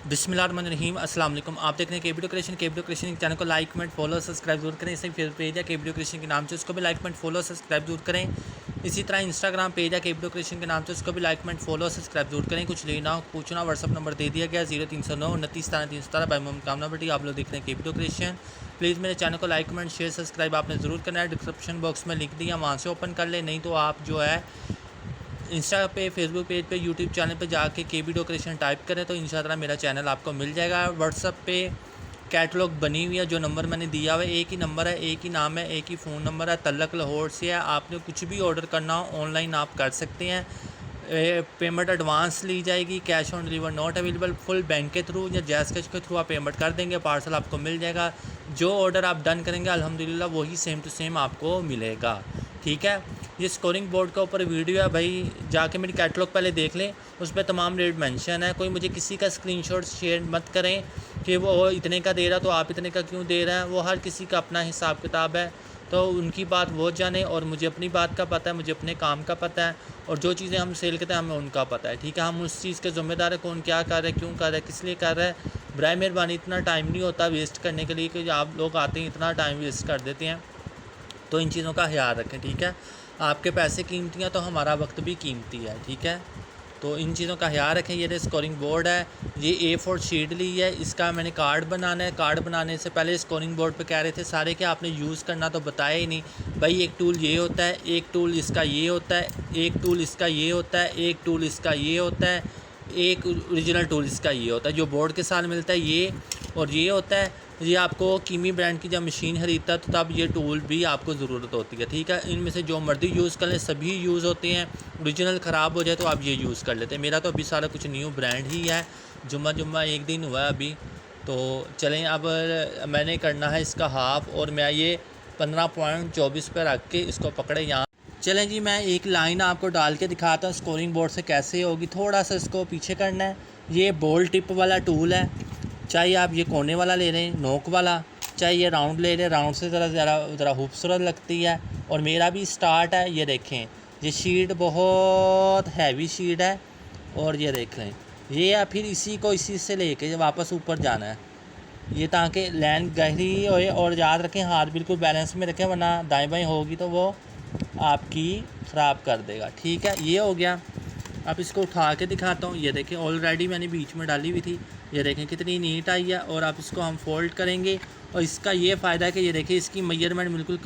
बिस्मिल्लाहिर्रहमानिर्रहीम अस्सलाम वालेकुम। आप देख रहे हैं केबीडो क्रिएशन चैनल को लाइक कमेंट फॉलो सब्सक्राइब जरूर करें। इसी फेसबुक पेज है केबीडो क्रिएशन के नाम से, उसको भी लाइक कमेंट फॉलो सब्सक्राइब जरूर करें। इसी तरह इंस्टाग्राम पेज है केबीडो क्रिएशन के नाम से, उसको भी लाइक कमेंट फॉलो सब्सक्राइब जरूर करें। कुछ लेना हो पूछना व्हाट्सअप नंबर दे दिया गया 0309 29 17 317 बाई मोहम्मद कामना बटी। आप लोग देख रहे हैं केबीडो क्रिएशन। प्लीज़ मेरे चैनल को लाइक कमेंट शेयर सब्सक्राइब आपने ज़रूर करना है। डिस्क्रिप्शन बॉक्स में लिंक दिया, वहाँ से ओपन कर ले, नहीं तो आप जो है इंस्टा पे फेसबुक पेज पे यूट्यूब चैनल पे जाके केबीडो क्रिएशन टाइप करें तो इंशाल्लाह मेरा चैनल आपको मिल जाएगा। व्हाट्सअप पे कैटलॉग बनी हुई है, जो नंबर मैंने दिया हुआ है एक ही नंबर है, एक ही नाम है, एक ही फ़ोन नंबर है। तल्लक लाहौर से है। आपने कुछ भी ऑर्डर करना हो ऑनलाइन आप कर सकते हैं। पेमेंट एडवांस ली जाएगी, cash on deliver not available. Full bank के थ्रू या जैस कैश के थ्रू आप पेमेंट कर देंगे, पार्सल आपको मिल जाएगा। जो ऑर्डर आप डन करेंगे अल्हम्दुलिल्लाह वही सेम टू सेम आपको मिलेगा। ठीक है, ये स्कोरिंग बोर्ड के ऊपर वीडियो है भाई, जाके मेरी कैटलॉग पहले देख लें, उस पर तमाम रेट मेंशन है। कोई मुझे किसी का स्क्रीनशॉट शेयर मत करें कि वो इतने का दे रहा तो आप इतने का क्यों दे रहे हैं। वो हर किसी का अपना हिसाब किताब है, तो उनकी बात वो जाने और मुझे अपनी बात का पता है, मुझे अपने काम का पता है, और जो चीज़ें हम सेल करते हैं हमें उनका पता है। ठीक है, हम उस चीज़ के ज़िम्मेदार है, कौन क्या कर रहा है, क्यों कर रहा है, किस लिए कर रहा है। बराए मेहरबानी इतना टाइम नहीं होता वेस्ट करने के लिए कि आप लोग आते हैं इतना टाइम वेस्ट कर देते हैं। तो इन चीज़ों का ख्याल रखें। ठीक है, आपके पैसे कीमती हैं तो हमारा वक्त भी कीमती है। ठीक है, तो इन चीज़ों का ख्याल रखें। ये स्कोरिंग बोर्ड है, ये A4 शीट ली है, इसका मैंने कार्ड बनाना है। कार्ड बनाने से पहले स्कोरिंग बोर्ड पे कह रहे थे सारे कि आपने यूज़ करना, तो बताया ही नहीं भाई। एक टूल ये होता है, एक टूल इसका ये होता है, एक टूल इसका ये होता है, एक टूल इसका ये होता है, एक ओरिजिनल टूल इसका ये होता है। जो बोर्ड के साथ मिलता है ये, और ये होता है। ये आपको कीमी ब्रांड की जब मशीन ख़रीदता है तो तब ये टूल भी आपको ज़रूरत होती है। ठीक है, इनमें से जो मर्ज़ी यूज़ कर लें, सभी यूज़ होते हैं। ओरिजिनल ख़राब हो जाए तो आप ये यूज़ कर लेते हैं। मेरा तो अभी सारा कुछ न्यू ब्रांड ही है, जुम्मा एक दिन हुआ है अभी। तो चलें, अब मैंने करना है इसका हाफ़, और मैं ये 15.24 पर रख के इसको पकड़े यहाँ। चलें जी, मैं एक लाइन आपको डाल के दिखाता हूँ स्कोरिंग बोर्ड से कैसे होगी। थोड़ा सा इसको पीछे करना है। ये बोल टिप वाला टूल है, चाहे आप ये कोने वाला ले रहे हैं नोक वाला, चाहे ये राउंड ले रहे हैं, राउंड से ज़रा खूबसूरत लगती है। और मेरा भी स्टार्ट है, ये देखें, ये शीट बहुत हैवी शीट है। और ये देख लें, ये है फिर इसी को इसी से लेके वापस ऊपर जाना है, ये ताकि लाइन गहरी होए। और याद रखें हाथ बिल्कुल बैलेंस में रखें, वरना दाएं बाएं होगी तो वो आपकी ख़राब कर देगा। ठीक है, ये हो गया। अब इसको उठा के दिखाता हूँ। ये देखें, ऑलरेडी मैंने बीच में डाली हुई थी, ये देखें कितनी नीट आई है। और अब इसको हम फोल्ड करेंगे, और इसका ये फ़ायदा है कि ये देखें इसकी मेजरमेंट बिल्कुल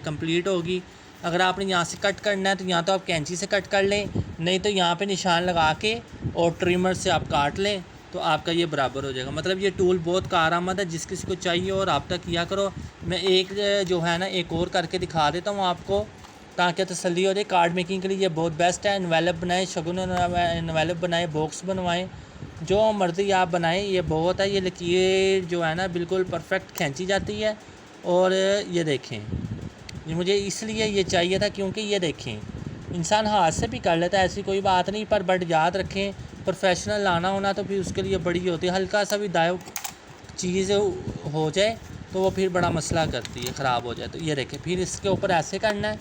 कंप्लीट होगी। अगर आपने यहाँ से कट करना है तो यहाँ तो आप कैंची से कट कर लें, नहीं तो यहाँ पे निशान लगा के और ट्रिमर से आप काट लें तो आपका ये बराबर हो जाएगा। मतलब ये टूल बहुत कारआमद है, जिस किसी को चाहिए और रब्ता किया करो। मैं एक जो है ना एक और करके दिखा देता हूँ आपको, ताकि तसल्ली हो जाए। कार्ड मेकिंग के लिए ये बहुत बेस्ट है। एनवेलप बनाएं, शगुन एनवेलप बनाएं, बॉक्स बनवाएं, जो मर्ज़ी आप बनाएं, ये बहुत है। ये लकीर जो है ना बिल्कुल परफेक्ट खींची जाती है। और ये देखें, ये मुझे इसलिए ये चाहिए था क्योंकि ये देखें इंसान हाथ से भी कर लेता है, ऐसी कोई बात नहीं, पर बट याद रखें प्रोफेशनल लाना होना तो फिर उसके लिए बड़ी होती है। हल्का सा भी दायव चीज़ हो जाए तो वो फिर बड़ा मसला करती है, ख़राब हो जाए। तो ये देखें, फिर इसके ऊपर ऐसे करना है,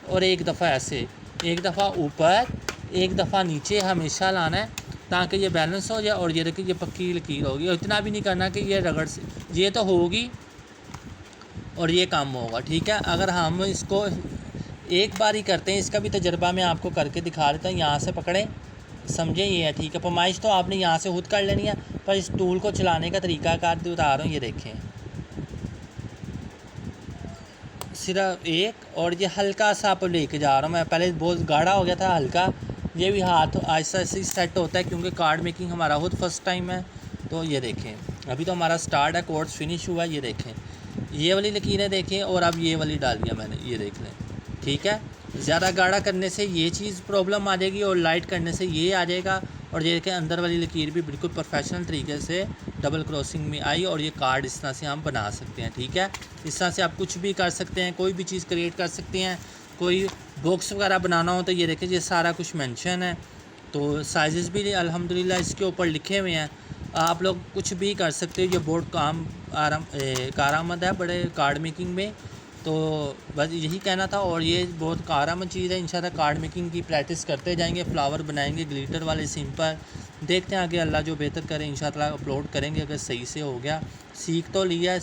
और एक दफ़ा ऐसे, एक दफ़ा ऊपर, एक दफ़ा नीचे हमेशा लाना है, ताकि ये बैलेंस हो जाए। और ये देखिए ये पक्की लकीर होगी। और इतना भी नहीं करना कि ये रगड़ से, ये तो होगी और ये काम होगा। ठीक है, अगर हम इसको एक बार ही करते हैं, इसका भी तजर्बा मैं आपको करके दिखा देता हूँ। यहाँ से पकड़ें, समझें, ये है। ठीक है, फरमाइश तो आपने यहाँ से खुद कर लेनी है, पर इस टूल को चलाने का तरीक़ाकार बता रहा हूँ। ये देखें, सिर्फ एक, और ये हल्का सा आप लेके जा रहा हूँ मैं। पहले बहुत गाढ़ा हो गया था, हल्का। ये भी हाथ ऐसा ऐसे सेट होता है क्योंकि कार्ड मेकिंग हमारा खुद फर्स्ट टाइम है। तो ये देखें, अभी तो हमारा स्टार्ट है, कोर्स फिनिश हुआ है। ये देखें, ये वाली लकीरें देखें, और अब ये वाली डाल दिया मैंने, ये देख लें। ठीक है, ज़्यादा गाढ़ा करने से ये चीज़ प्रॉब्लम आ जाएगी, और लाइट करने से ये आ जाएगा। और ये देखें, अंदर वाली लकीर भी बिल्कुल प्रोफेशनल तरीके से डबल क्रॉसिंग में आई, और ये कार्ड इस तरह से हम बना सकते हैं। ठीक है, इस तरह से आप कुछ भी कर सकते हैं, कोई भी चीज़ क्रिएट कर सकते हैं। कोई बॉक्स वगैरह बनाना हो तो ये देखें, ये सारा कुछ मेंशन है। तो साइज़ भी अल्हम्दुलिल्लाह इसके ऊपर लिखे हुए हैं। आप लोग कुछ भी कर सकते हो। ये बोर्ड कारआमद है बड़े कार्ड मेकिंग में। तो बस यही कहना था। और ये बहुत कारआमद चीज़ है। इंशाल्लाह कार्ड मेकिंग की प्रैक्टिस करते जाएंगे, फ्लावर बनाएंगे ग्लिटर वाले सिंपल। देखते हैं आगे अल्लाह जो बेहतर करे इंशाल्लाह अपलोड करेंगे अगर सही से हो गया। सीख तो लिया,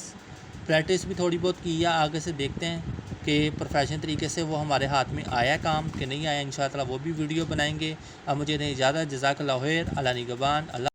प्रैक्टिस भी थोड़ी बहुत की है, आगे से देखते हैं कि प्रोफेशनल तरीके से वो हमारे हाथ में आया काम कि नहीं आया। इंशाल्लाह वो भी वीडियो बनाएंगे। अब मुझे नहीं ज़्यादा, जज़ाकल्लाह खैर, अल्लाह निगहबान। अल्लाह